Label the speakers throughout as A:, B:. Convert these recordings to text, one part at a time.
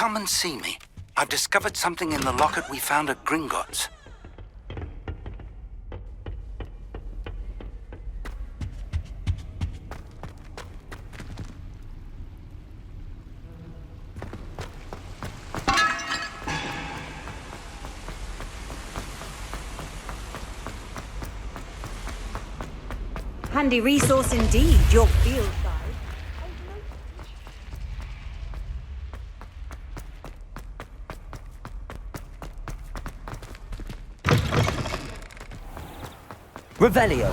A: Come and see me. I've discovered something in the locket we found at Gringotts.
B: Handy resource indeed, your field guide.
C: Revelio.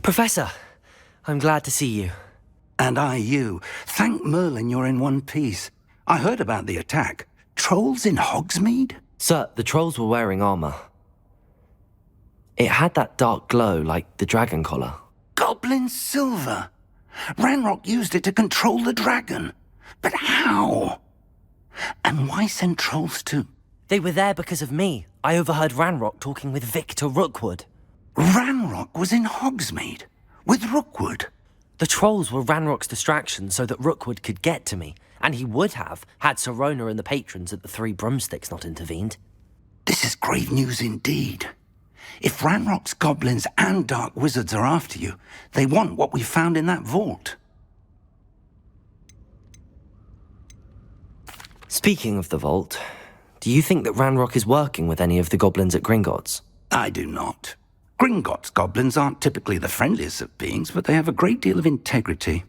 C: Professor, I'm glad to see you.
A: And I you. Thank Merlin you're in one piece. I heard about the attack. Trolls in Hogsmeade?
C: Sir, the trolls were wearing armor. It had that dark glow like the dragon collar.
A: Goblin silver. Ranrock used it to control the dragon. But how? And why send trolls too?
C: They were there because of me. I overheard Ranrock talking with Victor Rookwood.
A: Ranrock was in Hogsmeade? With Rookwood?
C: The trolls were Ranrock's distraction so that Rookwood could get to me, and he would have had Sirona and the patrons at the Three Broomsticks not intervened.
A: This is grave news indeed. If Ranrock's goblins and dark wizards are after you, they want what we found in that vault.
C: Speaking of the vault, do you think that Ranrock is working with any of the goblins at Gringotts?
A: I do not. Gringotts goblins aren't typically the friendliest of beings, but they have a great deal of integrity.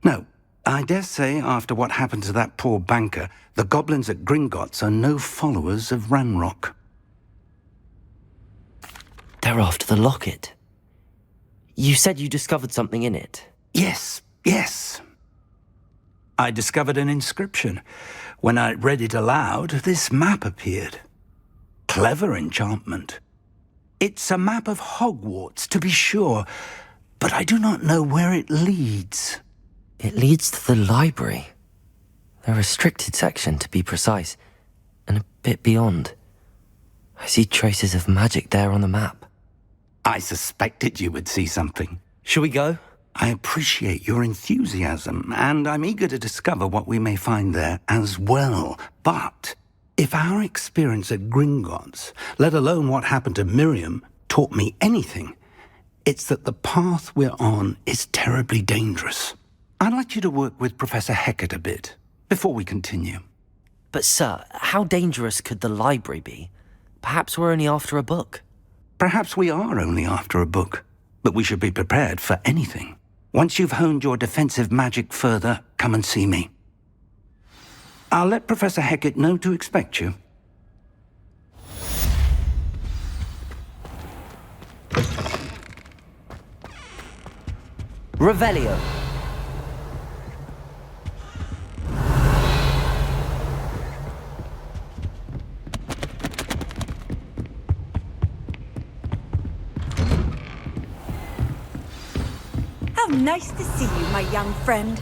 A: No, I dare say after what happened to that poor banker, the goblins at Gringotts are no followers of Ranrock.
C: They're after the locket. You said you discovered something in it.
A: Yes. I discovered an inscription. When I read it aloud, this map appeared. Clever enchantment. It's a map of Hogwarts, to be sure, but I do not know where it leads.
C: It leads to the library. The restricted section, to be precise, and a bit beyond. I see traces of magic there on the map.
A: I suspected you would see something.
C: Shall we go?
A: I appreciate your enthusiasm, and I'm eager to discover what we may find there as well. But if our experience at Gringotts, let alone what happened to Miriam, taught me anything, it's that the path we're on is terribly dangerous. I'd like you to work with Professor Hecat a bit, before we continue.
C: But sir, how dangerous could the library be? Perhaps we're only after a book.
A: Perhaps we are only after a book, but we should be prepared for anything. Once you've honed your defensive magic further, come and see me. I'll let Professor Hecat know to expect you.
C: Revelio.
B: How nice to see you, my young friend.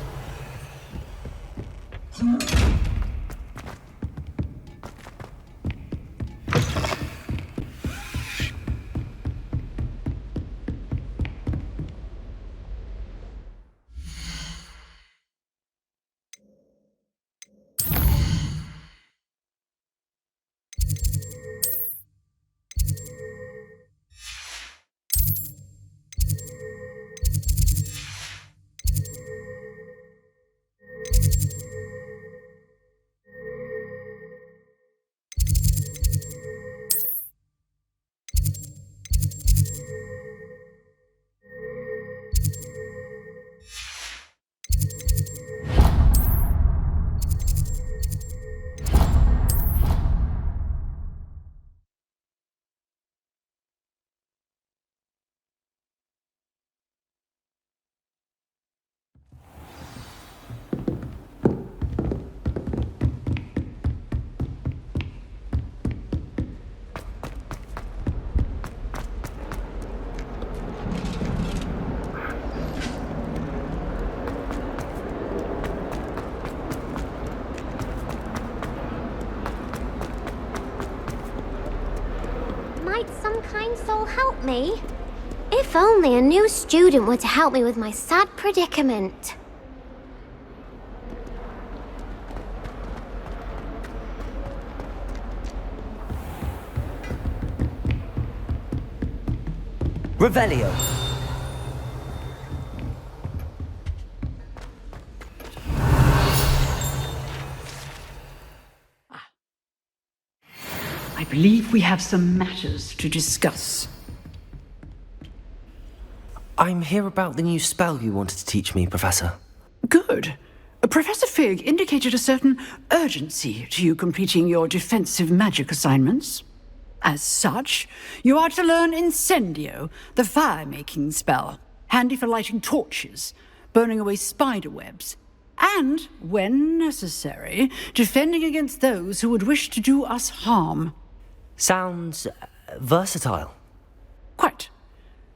D: Might some kind soul help me? If only a new student were to help me with my sad predicament.
C: Revelio.
E: I believe we have some matters to discuss.
C: I'm here about the new spell you wanted to teach me, Professor.
E: Good. Professor Fig indicated a certain urgency to you completing your defensive magic assignments. As such, you are to learn Incendio, the fire-making spell, handy for lighting torches, burning away spider webs, and, when necessary, defending against those who would wish to do us harm.
C: Sounds versatile.
E: Quite.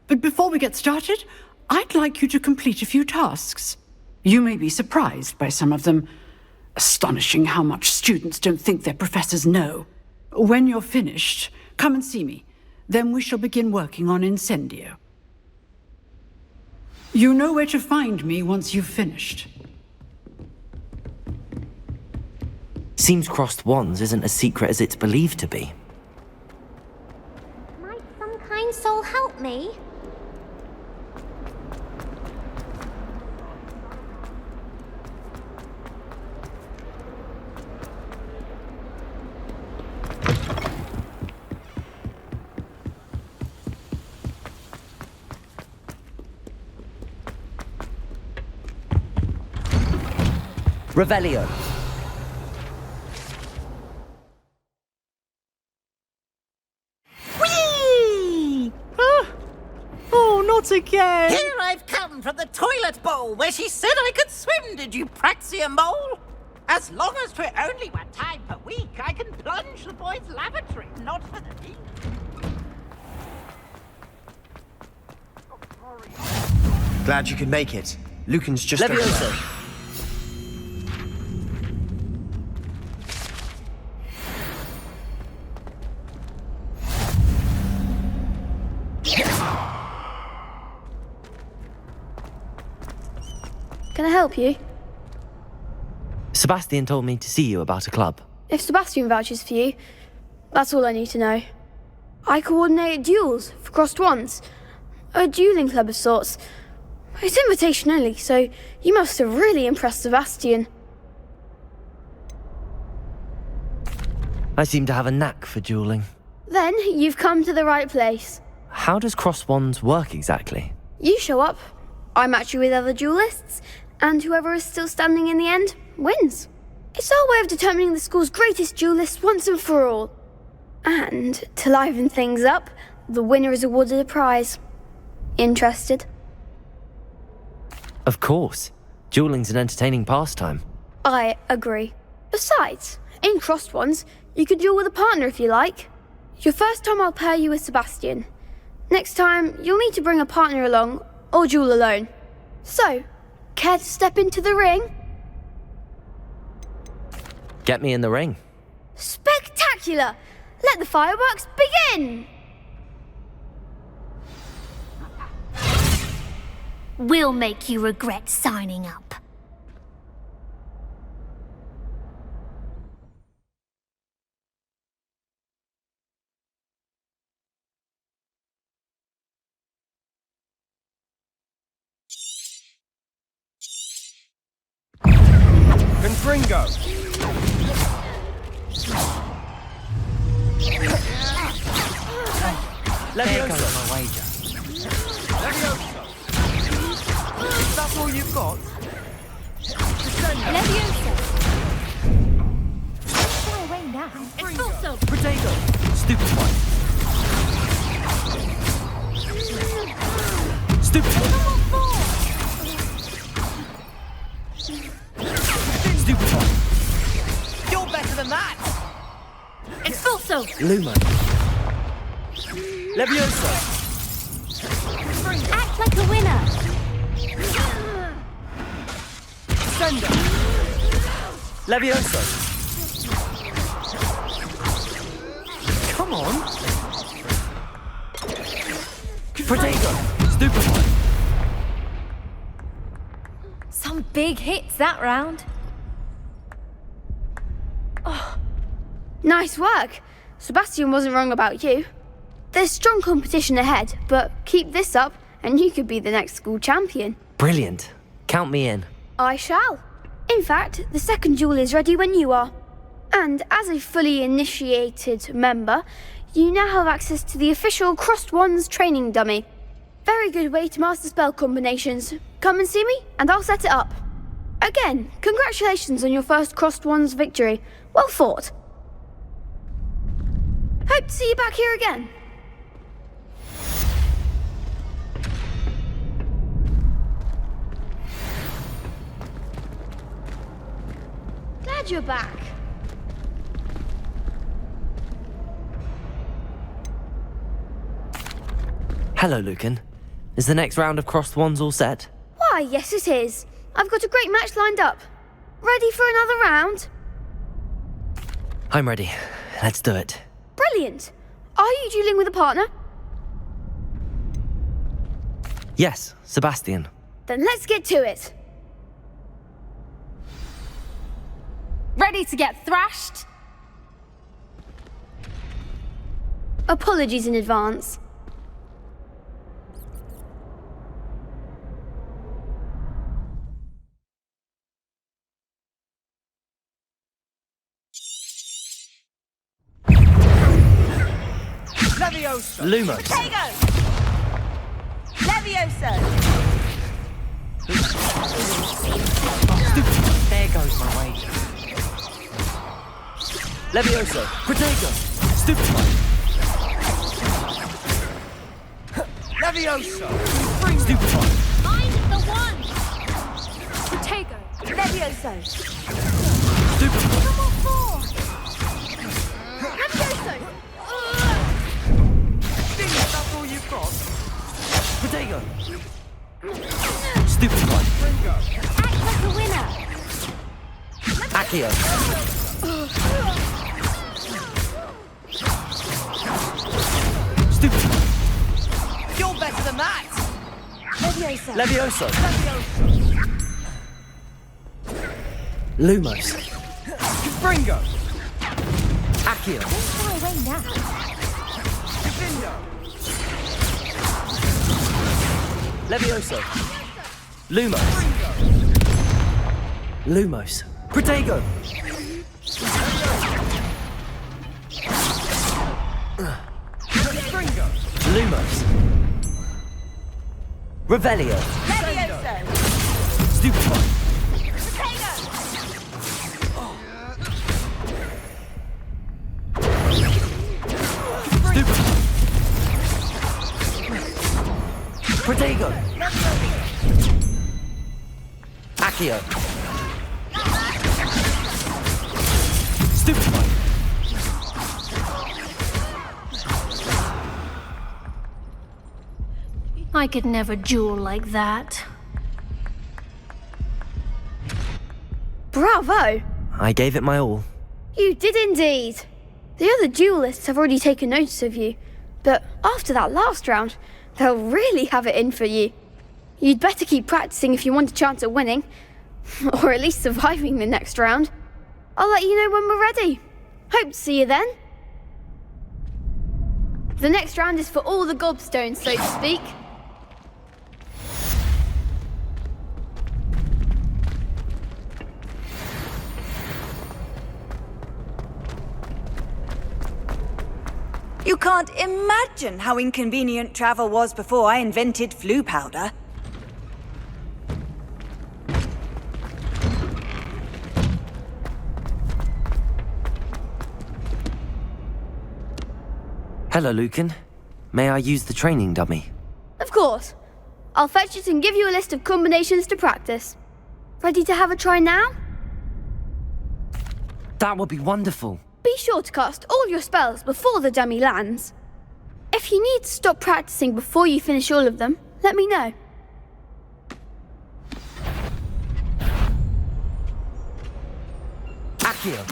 E: But before we get started, I'd like you to complete a few tasks. You may be surprised by some of them. Astonishing how much students don't think their professors know. When you're finished, come and see me. Then we shall begin working on Incendio. You know where to find me once you've finished.
C: Seems crossed wands isn't as secret as it's believed to be.
D: Might some kind soul help me?
C: Revelio.
F: Whee! Oh, not again!
G: Here I've come from the toilet bowl where she said I could swim, did you praxia mole? As long as 'twere only 1 time per week, I can plunge the boys' lavatory, not for the dean.
F: Glad you could make it. Lucan's just over
C: Leviosa.
F: there.
H: Can I help you?
C: Sebastian told me to see you about a club.
H: If Sebastian vouches for you, that's all I need to know. I coordinate duels for crossed wands. A dueling club of sorts. It's invitation only, so you must have really impressed Sebastian.
C: I seem to have a knack for dueling.
H: Then you've come to the right place.
C: How does crossed wands work exactly?
H: You show up, I match you with other duelists, and whoever is still standing in the end wins. It's our way of determining the school's greatest duelist once and for all. And to liven things up, the winner is awarded a prize. Interested?
C: Of course. Dueling's an entertaining pastime.
H: I agree. Besides, in crossed ones, you can duel with a partner if you like. Your first time I'll pair you with Sebastian. Next time, you'll need to bring a partner along, or duel alone. So, care to step into the ring?
C: Get me in the ring.
H: Spectacular! Let the fireworks begin!
D: We'll make you regret signing up.
F: Confringo!
C: There goes my wager.
F: Levioso! Is that all you've got?
D: Leviosa! Fly away now. Expulso!
C: Potato. Stupefy. Stupefy. Stupefy.
G: You're better than that!
D: Expulso!
C: Lumo. Levioso.
D: Act like a winner!
C: Sender. Levioso. Come on. Potato. Stupefy.
B: Some big hits that round.
H: Nice work. Sebastian wasn't wrong about you. There's strong competition ahead, but keep this up and you could be the next school champion.
C: Brilliant. Count me in.
H: I shall. In fact, the second duel is ready when you are. And as a fully initiated member, you now have access to the official Crossed Wands training dummy. Very good way to master spell combinations. Come and see me, and I'll set it up. Again, congratulations on your first Crossed Wands victory. Well fought. Hope to see you back here again. Glad you're back.
C: Hello, Lucan. Is the next round of Crossed Wands all set?
H: Why, yes it is. I've got a great match lined up. Ready for another round?
C: I'm ready. Let's do it.
H: Brilliant. Are you dueling with a partner?
C: Yes, Sebastian.
H: Then let's get to it.
B: Ready to get thrashed?
H: Apologies in advance.
F: Levioso!
C: Lumo.
G: Potato! Levioso!
C: There goes my wager. Levioso. Potato. Stupefy.
F: Levioso!
C: Stupefy.
D: Find the one!
B: Protego.
G: Levioso!
C: Stupefy.
D: Come on, four!
H: Levioso!
F: That's all you've got?
C: Potato. Stupefy.
D: Act like a winner!
C: Accio. Stupefy.
G: You're better than that! Levioso!
C: Levioso. Lumos.
F: Confringo!
C: Accio.
D: Fly away now.
F: Divindo!
C: Levioso. Lumos. Lumos. Protego.
F: Confringo!
C: Lumos. Revelio.
G: Levioso!
C: Stupefy.
G: Potato!
C: Stupefy. Protego. Accio. Stupefy.
D: I could never duel like that.
H: Bravo!
C: I gave it my all.
H: You did indeed. The other duelists have already taken notice of you, but after that last round, they'll really have it in for you. You'd better keep practicing if you want a chance at winning, or at least surviving the next round. I'll let you know when we're ready. Hope to see you then. The next round is for all the gobstones, so to speak.
B: You can't imagine how inconvenient travel was before I invented flu powder.
C: Hello, Lucan. May I use the training dummy?
H: Of course. I'll fetch it and give you a list of combinations to practice. Ready to have a try now?
C: That would be wonderful.
H: Be sure to cast all your spells before the dummy lands. If you need to stop practicing before you finish all of them, let me know.
C: Accio.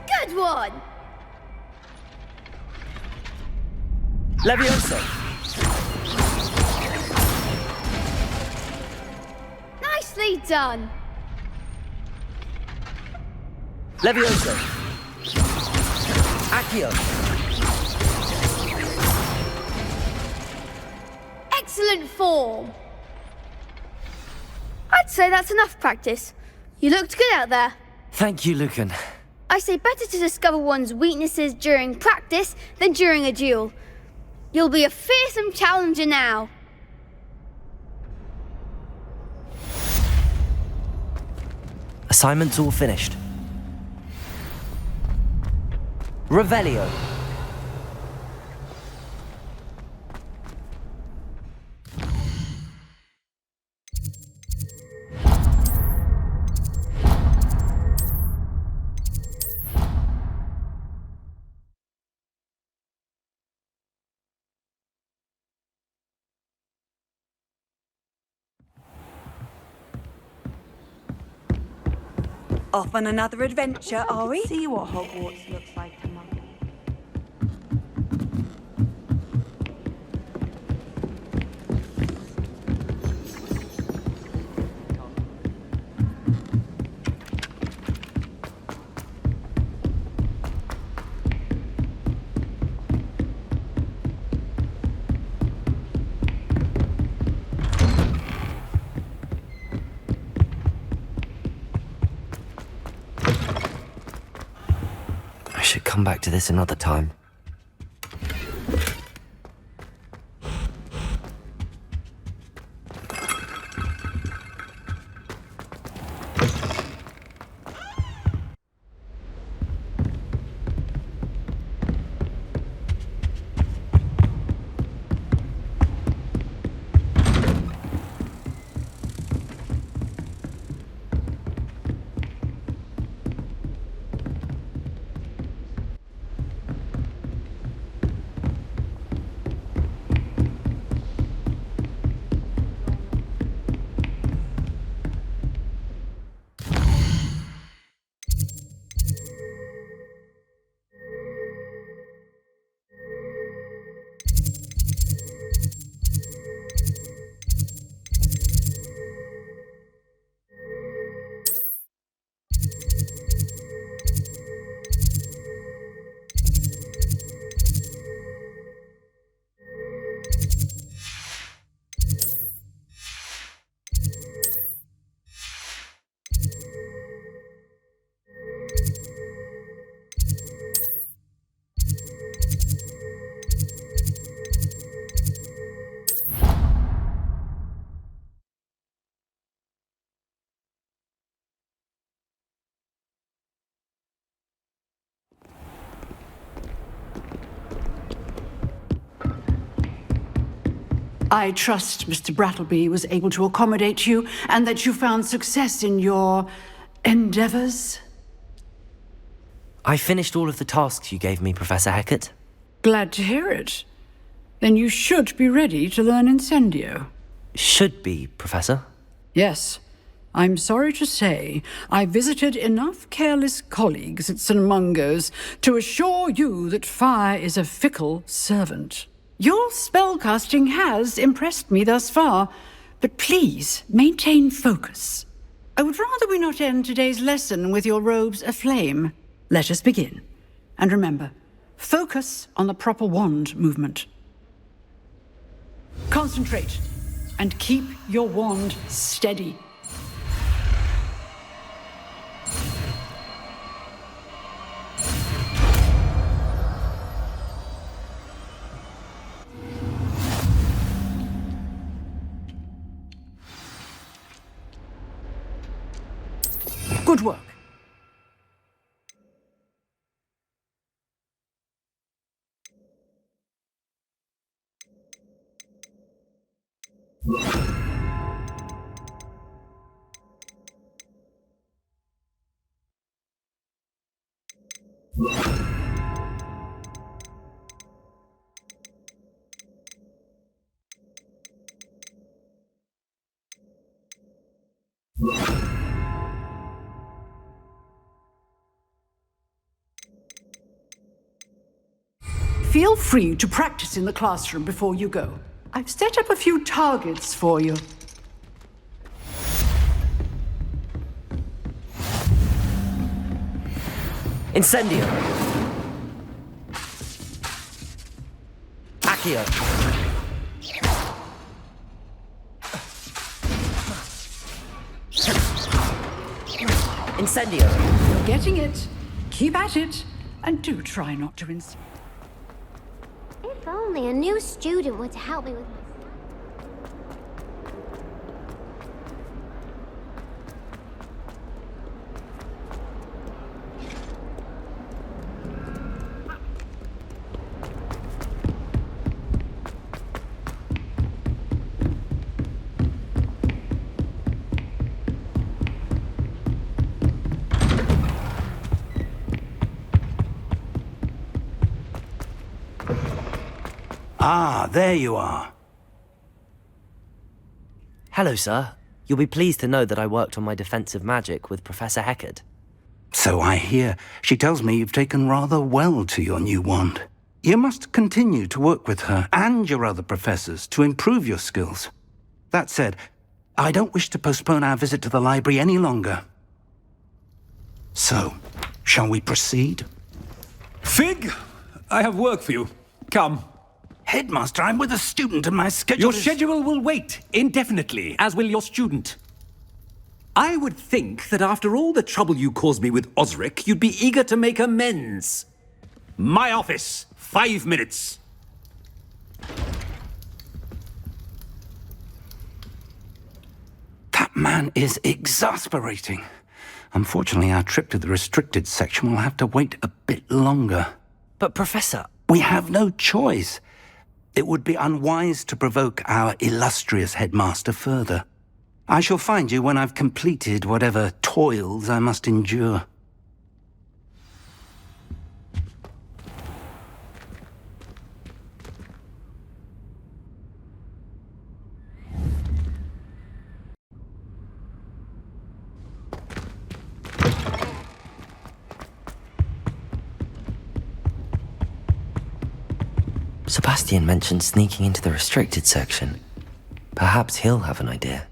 H: Good one!
C: Levioso.
H: Nicely done!
C: Levioso. Accio.
H: Excellent form! I'd say that's enough practice. You looked good out there.
C: Thank you, Lucan.
H: I say better to discover one's weaknesses during practice than during a duel. You'll be a fearsome challenger now.
C: Assignments all finished. Revelio.
B: Off on another adventure, are we?
I: See what Hogwarts looks like tomorrow.
C: I should come back to this another time.
E: I trust Mr. Brattleby was able to accommodate you and that you found success in your endeavors.
C: I finished all of the tasks you gave me, Professor Hecat.
E: Glad to hear it. Then you should be ready to learn Incendio.
C: Should be, Professor.
E: Yes. I'm sorry to say, I visited enough careless colleagues at St. Mungo's to assure you that fire is a fickle servant. Your spellcasting has impressed me thus far, but please maintain focus. I would rather we not end today's lesson with your robes aflame. Let us begin. And remember, focus on the proper wand movement. Concentrate, and keep your wand steady. Good work. Feel free to practice in the classroom before you go. I've set up a few targets for you.
C: Incendio. Accio. Incendio.
E: You're getting it. Keep at it. And do try not to
D: If only a new student were to help me with my...
A: Ah, there you are.
C: Hello, sir. You'll be pleased to know that I worked on my defensive magic with Professor Heckard.
A: So I hear. She tells me you've taken rather well to your new wand. You must continue to work with her and your other professors to improve your skills. That said, I don't wish to postpone our visit to the library any longer. So, shall we proceed?
J: Fig, I have work for you. Come.
A: Headmaster, I'm with a student and my schedule
J: Your schedule will wait indefinitely, as will your student. I would think that after all the trouble you caused me with Osric, you'd be eager to make amends. My office, 5 minutes.
A: That man is exasperating. Unfortunately, our trip to the restricted section will have to wait a bit longer.
C: But, Professor...
A: We have no choice. It would be unwise to provoke our illustrious headmaster further. I shall find you when I've completed whatever toils I must endure.
C: Sebastian mentioned sneaking into the restricted section. Perhaps he'll have an idea.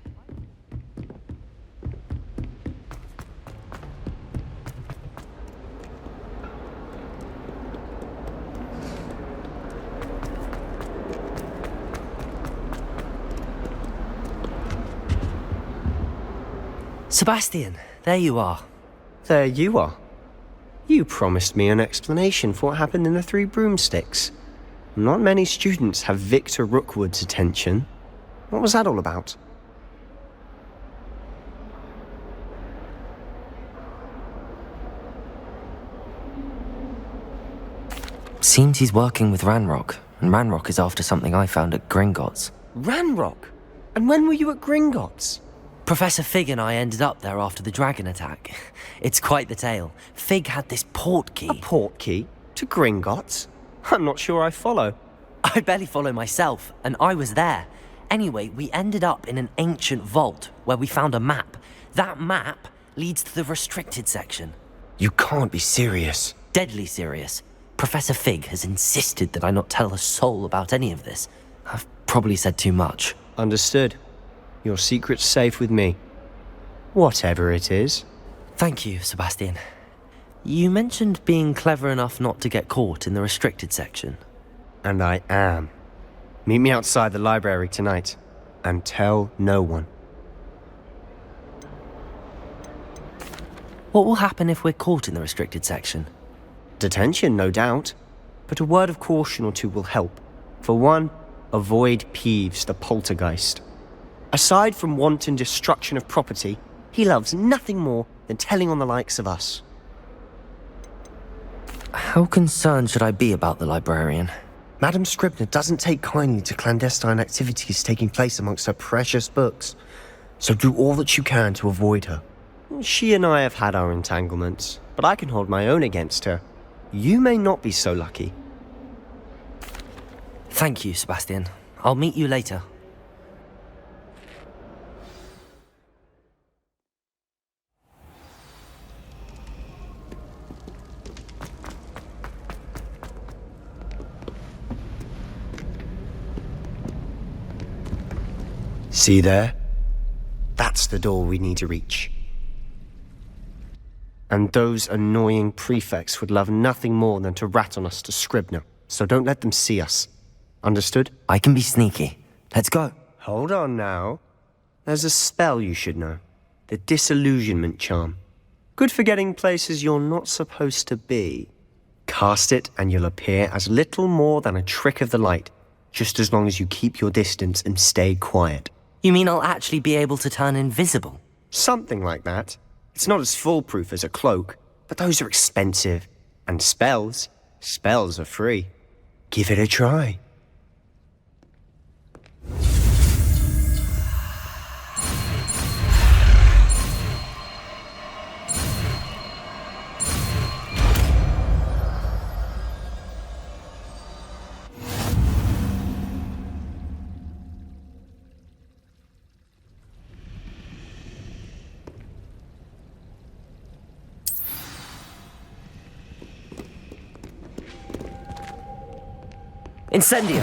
C: Sebastian, there you are.
F: There you are. You promised me an explanation for what happened in the Three Broomsticks. Not many students have Victor Rookwood's attention. What was that all about?
C: Seems he's working with Ranrock, and Ranrock is after something I found at Gringotts.
F: Ranrock? And when were you at Gringotts?
C: Professor Fig and I ended up there after the dragon attack. It's quite the tale. Fig had this port key.
F: A port key? To Gringotts? I'm not sure I follow.
C: I barely follow myself, and I was there. Anyway, we ended up in an ancient vault where we found a map. That map leads to the restricted section.
F: You can't be serious.
C: Deadly serious. Professor Fig has insisted that I not tell a soul about any of this. I've probably said too much.
F: Understood. Your secret's safe with me. Whatever it is.
C: Thank you, Sebastian. You mentioned being clever enough not to get caught in the restricted section.
F: And I am. Meet me outside the library tonight. And tell no one.
C: What will happen if we're caught in the restricted section?
F: Detention, no doubt. But a word of caution or two will help. For one, avoid Peeves, the poltergeist. Aside from wanton destruction of property, he loves nothing more than telling on the likes of us.
C: How concerned should I be about the librarian?
F: Madame Scribner doesn't take kindly to clandestine activities taking place amongst her precious books, so do all that you can to avoid her. She and I have had our entanglements, but I can hold my own against her. You may not be so lucky.
C: Thank you, Sebastian. I'll meet you later.
F: See there? That's the door we need to reach. And those annoying prefects would love nothing more than to rat on us to Scribner, so don't let them see us. Understood?
C: I can be sneaky. Let's go.
F: Hold on now. There's a spell you should know. The disillusionment charm. Good for getting places you're not supposed to be. Cast it and you'll appear as little more than a trick of the light, just as long as you keep your distance and stay quiet.
C: You mean I'll actually be able to turn invisible?
F: Something like that. It's not as foolproof as a cloak, but those are expensive. And spells are free. Give it a try.
C: Incendio!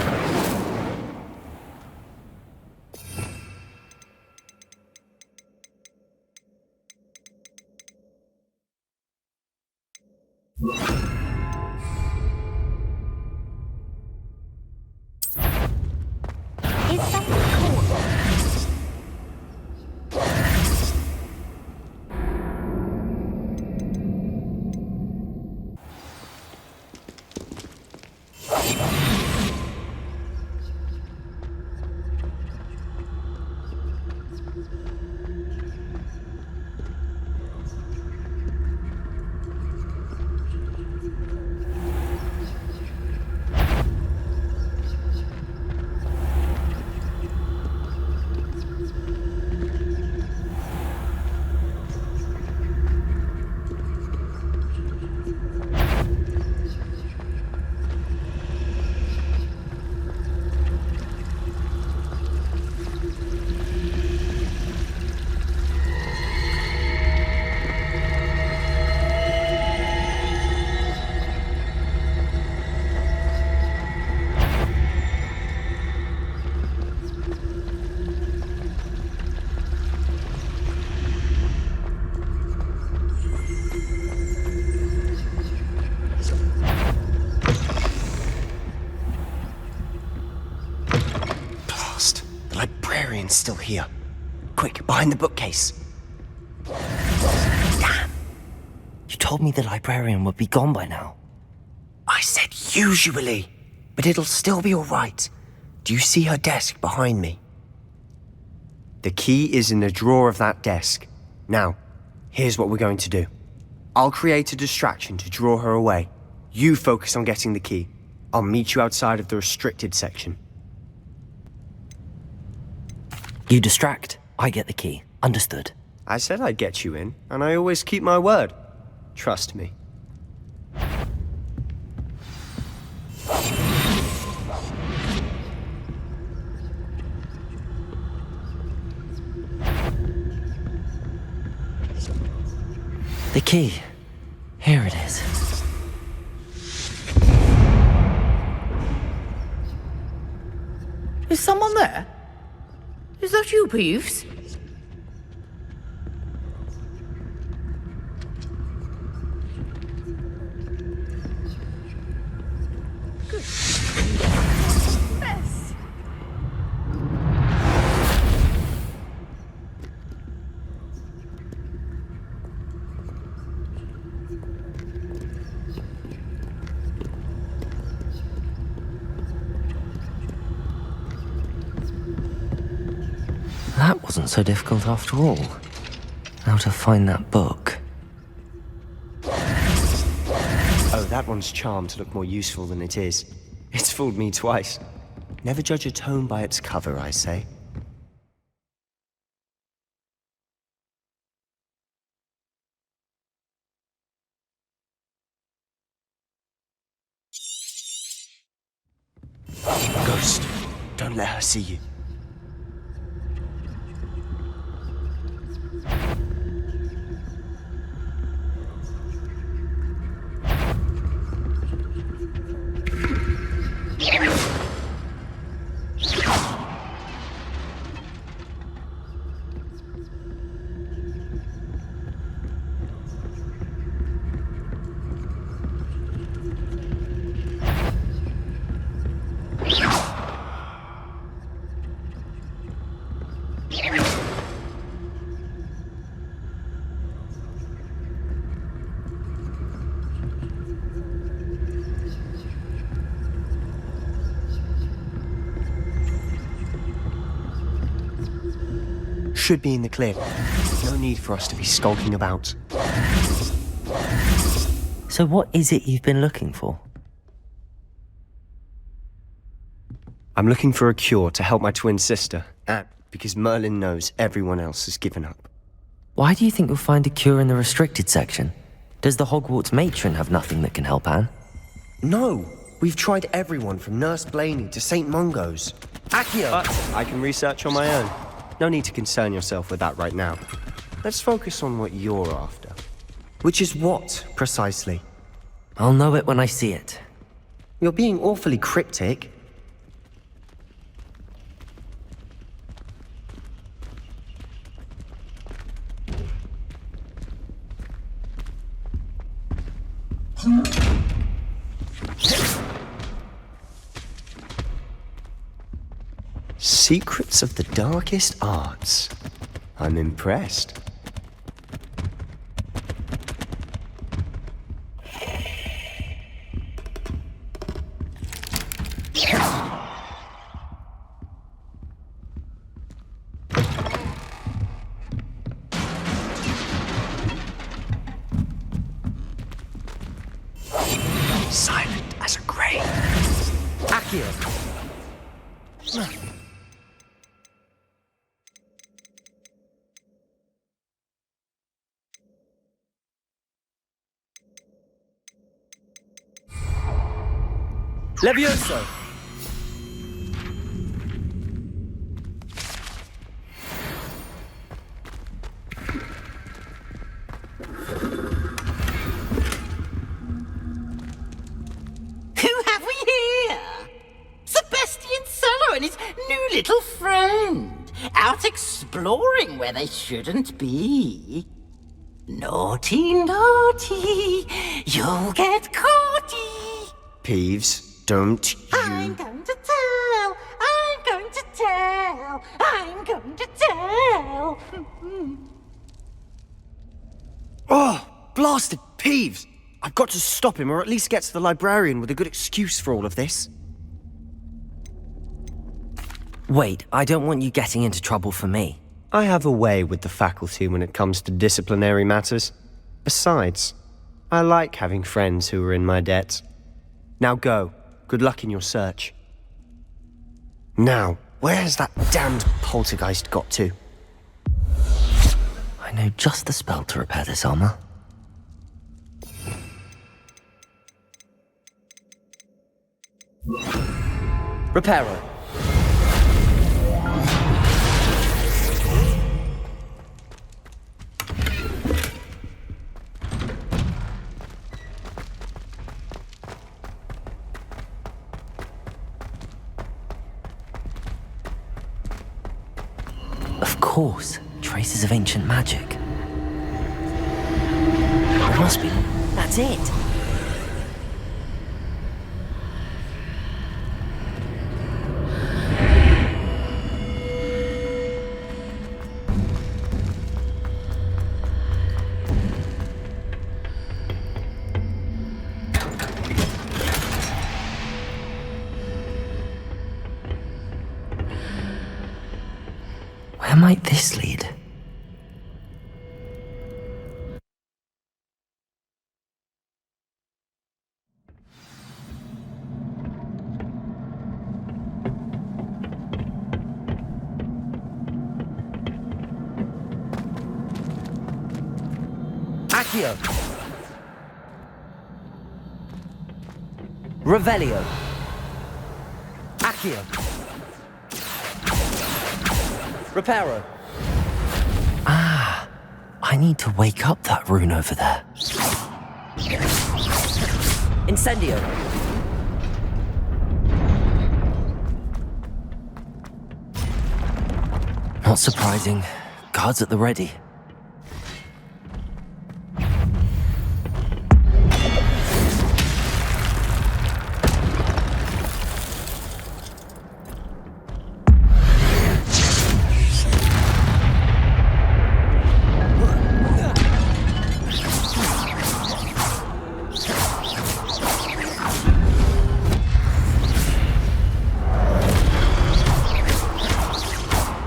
D: Is something cool?
F: Still here. Quick, behind the bookcase. Damn.
C: You told me the librarian would be gone by now.
F: I said usually, but it'll still be all right. Do you see her desk behind me? The key is in the drawer of that desk. Now, here's what we're going to do. I'll create a distraction to draw her away. You focus on getting the key. I'll meet you outside of the restricted section.
C: You distract, I get the key. Understood.
F: I said I'd get you in, and I always keep my word. Trust me.
C: The key. Here it is.
G: Is someone there? Is that you, Peeves?
C: That wasn't so difficult after all. Now to find that book.
F: Oh, that one's charmed to look more useful than it is. It's fooled me twice. Never judge a tome by its cover, I say. Ghost, don't let her see you. Should be in the clear. No need for us to be skulking about.
C: So what is it you've been looking for?
F: I'm looking for a cure to help my twin sister, and because Merlin knows everyone else has given up.
C: Why do you think you'll find a cure in the restricted section? Does the Hogwarts matron have nothing that can help Anne?
F: No! We've tried everyone from Nurse Blaney to St. Mungo's. Accio! But I can research on my own. No need to concern yourself with that right now. Let's focus on what you're after. Which is what, precisely?
C: I'll know it when I see it.
F: You're being awfully cryptic. Secrets of the darkest arts. I'm impressed. Silent as a grave. Accio! Levioso!
G: Who have we here? Sebastian and his new little friend, out exploring where they shouldn't be. Naughty, naughty, you'll get caughty.
F: Peeves, don't you...
G: I'm going to tell, I'm going to tell, I'm going to tell.
F: Oh, blasted Peeves! I've got to stop him, or at least get to the librarian with a good excuse for all of this.
C: Wait, I don't want you getting into trouble for me.
F: I have a way with the faculty when it comes to disciplinary matters. Besides, I like having friends who are in my debt. Now go. Good luck in your search. Now, where has that damned poltergeist got to?
C: I know just the spell to repair this armor.
F: Reparo.
C: Of course, traces of ancient magic. There must be. That's it. Where might this lead? Accio! Revelio! Accio! Reparo! Ah, I need to wake up that rune over there. Incendio! Not surprising. Guards at the ready.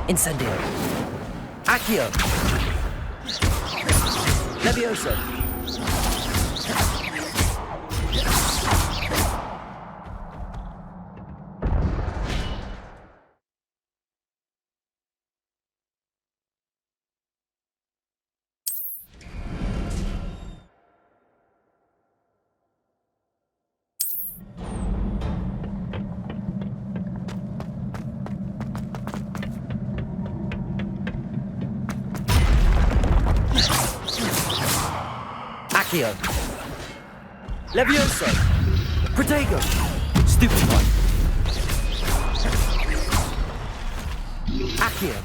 C: Incendio. Accio. Levioso. Accio. Levioso. Protego. Stupefy. Accio.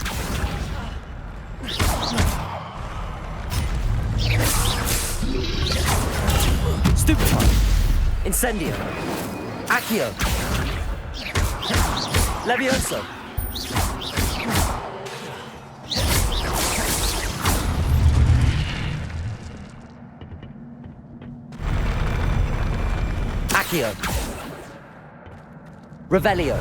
C: Stupefy. Incendio. Accio. Levioso. Accio. Revelio.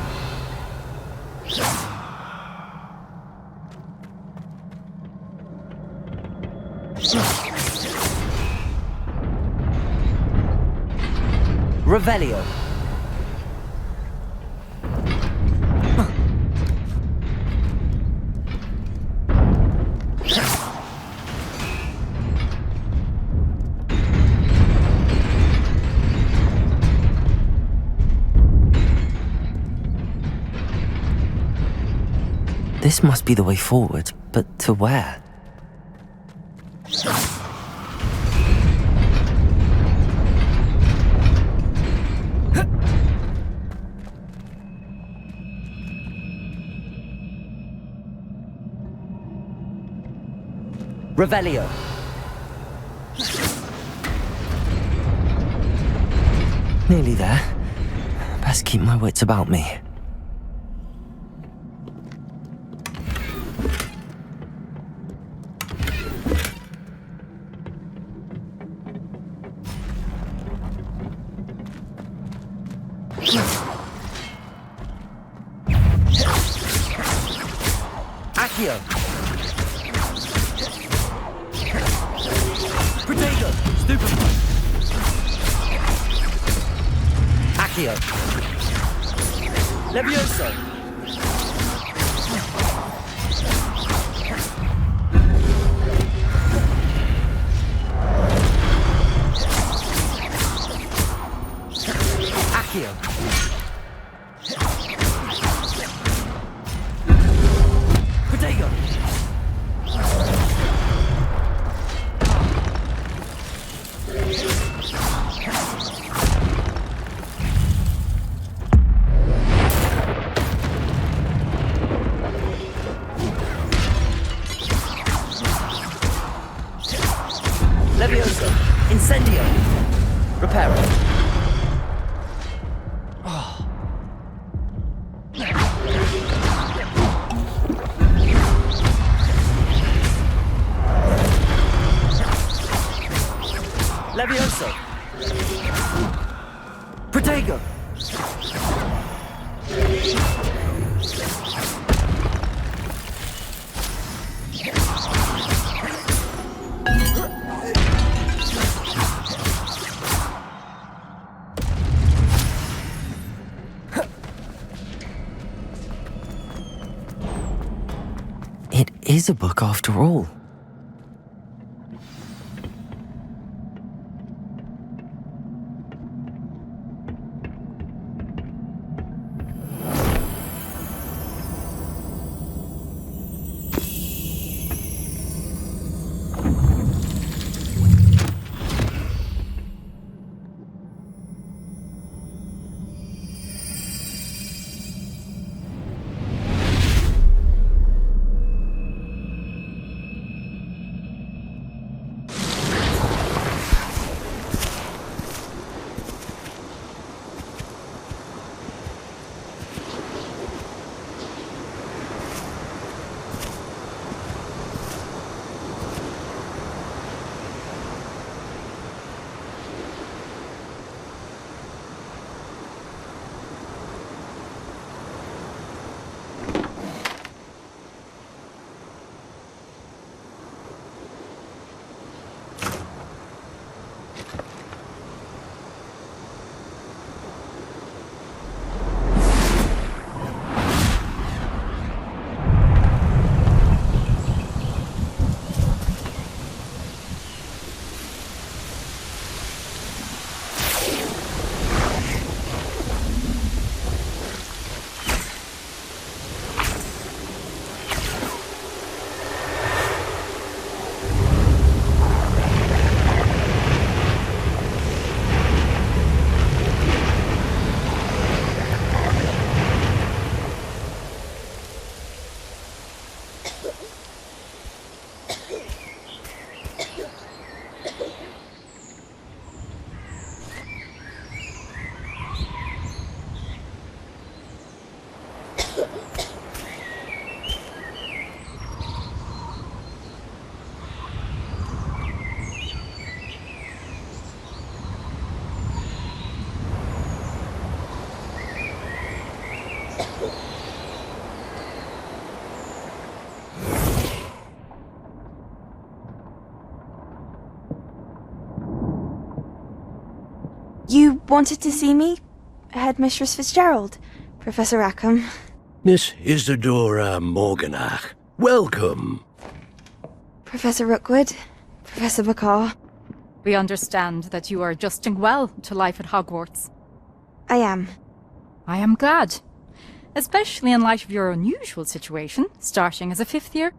C: Revelio. This must be the way forward, but to where? Revelio. Nearly there. Best keep my wits about me. Accio. Protego. Stupefy. Accio. Levioso. Accio. Protego. is a book after all.
I: You wanted to see me? Headmistress Fitzgerald? Professor Rackham?
K: Miss Isadora Morganach, welcome.
I: Professor Rookwood? Professor Bakar?
L: We understand that you are adjusting well to life at Hogwarts.
I: I am.
L: I am glad. Especially in light of your unusual situation, starting as a 5th year.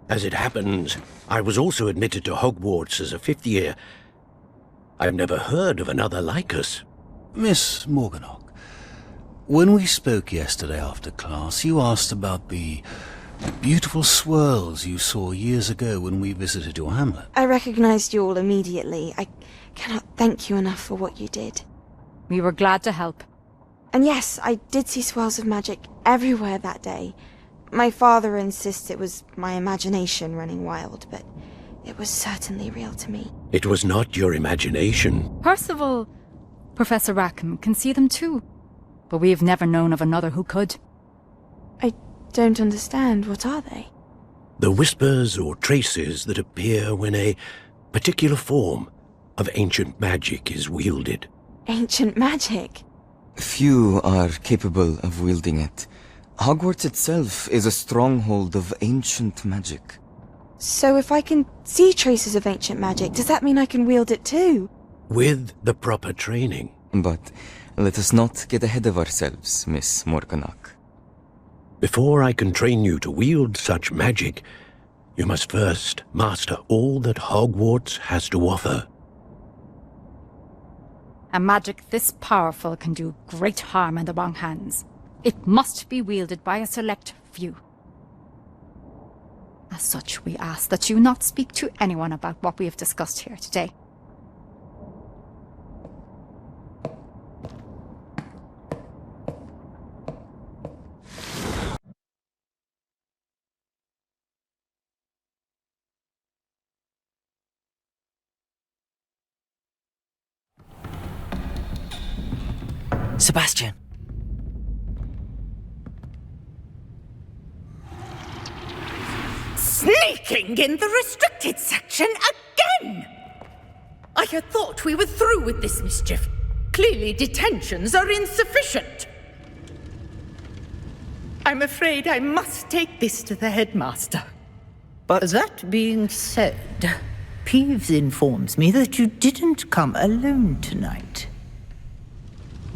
K: As it happens, I was also admitted to Hogwarts as a 5th year. I've never heard of another like us.
M: Miss Morganach, when we spoke yesterday after class, you asked about the beautiful swirls you saw years ago when we visited your hamlet.
I: I recognized you all immediately. I cannot thank you enough for what you did.
L: We were glad to help.
I: And yes, I did see swirls of magic everywhere that day. My father insists it was my imagination running wild, but it was certainly real to me.
K: It was not your imagination.
L: Percival, Professor Rackham can see them too. But we have never known of another who could.
I: I don't understand. What are they?
K: The whispers or traces that appear when a particular form of ancient magic is wielded.
I: Ancient magic?
C: Few are capable of wielding it. Hogwarts itself is a stronghold of ancient magic.
I: So if I can see traces of ancient magic, does that mean I can wield it too?
K: With the proper training.
C: But let us not get ahead of ourselves, Miss Morganach.
K: Before I can train you to wield such magic, you must first master all that Hogwarts has to offer.
L: A magic this powerful can do great harm in the wrong hands. It must be wielded by a select few. As such, we ask that you not speak to anyone about what we have discussed here today.
C: Sebastian!
G: Sneaking in the restricted section again! I had thought we were through with this mischief. Clearly detentions are insufficient. I'm afraid I must take this to the headmaster. But that being said, Peeves informs me that you didn't come alone tonight.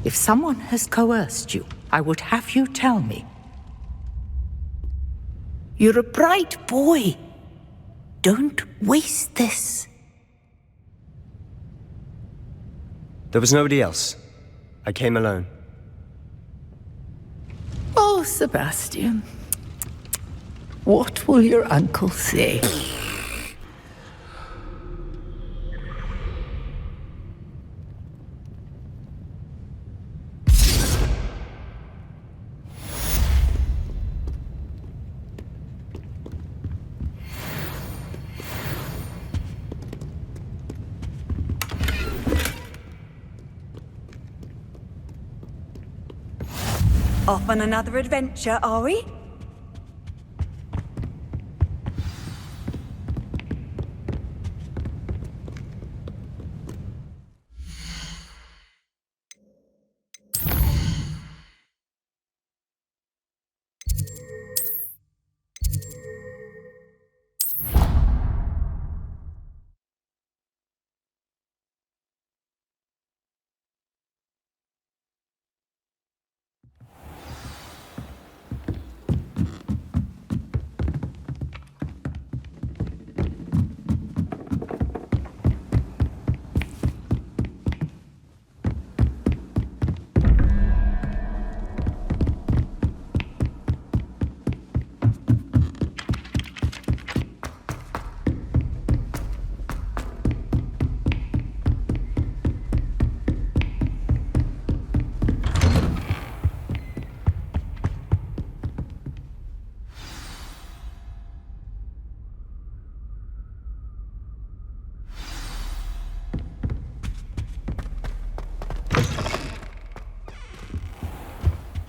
G: If someone has coerced you, I would have you tell me. You're a bright boy. Don't waste this.
F: There was nobody else. I came alone.
G: Oh, Sebastian. What will your uncle say?
B: Off on another adventure, are we?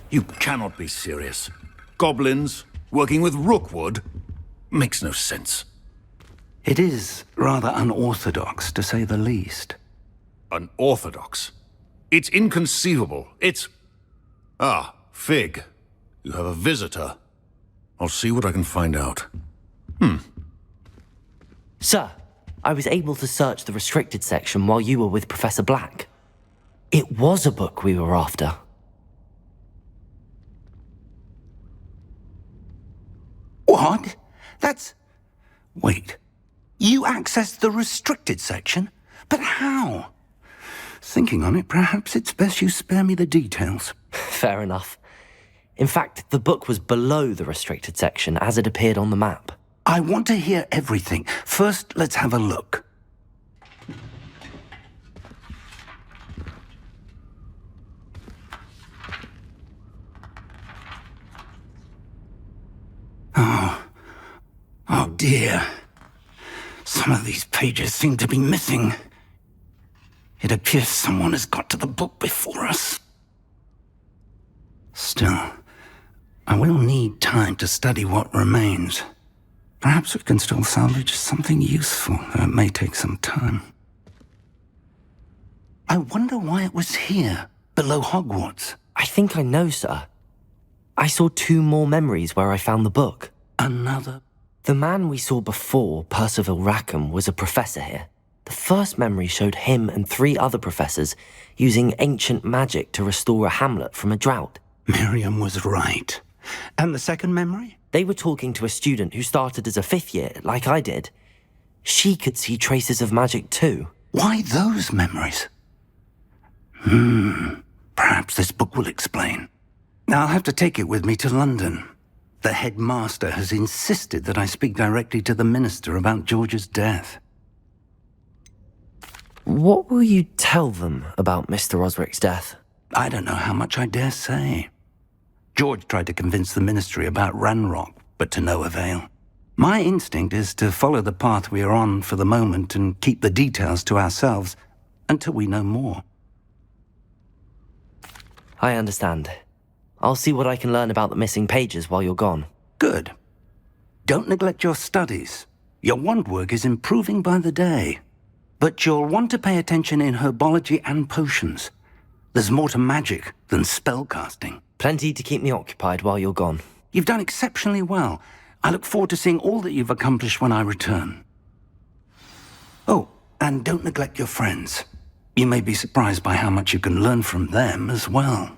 M: You cannot be serious. Goblins working with Rookwood? Makes no sense.
A: It is rather unorthodox, to say the least.
M: Unorthodox? It's inconceivable. It's... Ah, Fig. You have a visitor. I'll see what I can find out.
C: Sir, I was able to search the restricted section while you were with Professor Black. It was a book we were after.
A: What? That's... Wait. You accessed the restricted section? But how? Thinking on it, perhaps it's best you spare me the details.
C: Fair enough. In fact, the book was below the restricted section as it appeared on the map.
A: I want to hear everything. First, let's have a look. Oh dear. Some of these pages seem to be missing. It appears someone has got to the book before us. Still, I will need time to study what remains. Perhaps we can still salvage something useful, though it may take some time. I wonder why it was here, below Hogwarts.
C: I think I know, sir. I saw 2 more memories where I found the book.
A: Another?
C: The man we saw before, Percival Rackham, was a professor here. The first memory showed him and 3 other professors using ancient magic to restore a hamlet from a drought.
A: Miriam was right. And the second memory?
C: They were talking to a student who started as a 5th year, like I did. She could see traces of magic too.
A: Why those memories? Perhaps this book will explain. I'll have to take it with me to London. The headmaster has insisted that I speak directly to the minister about George's death.
C: What will you tell them about Mr. Osric's death?
A: I don't know how much I dare say. George tried to convince the ministry about Ranrock, but to no avail. My instinct is to follow the path we are on for the moment and keep the details to ourselves until we know more.
C: I understand. I'll see what I can learn about the missing pages while you're gone.
A: Good. Don't neglect your studies. Your wand work is improving by the day. But you'll want to pay attention in herbology and potions. There's more to magic than spellcasting.
C: Plenty to keep me occupied while you're gone.
A: You've done exceptionally well. I look forward to seeing all that you've accomplished when I return. Oh, and don't neglect your friends. You may be surprised by how much you can learn from them as well.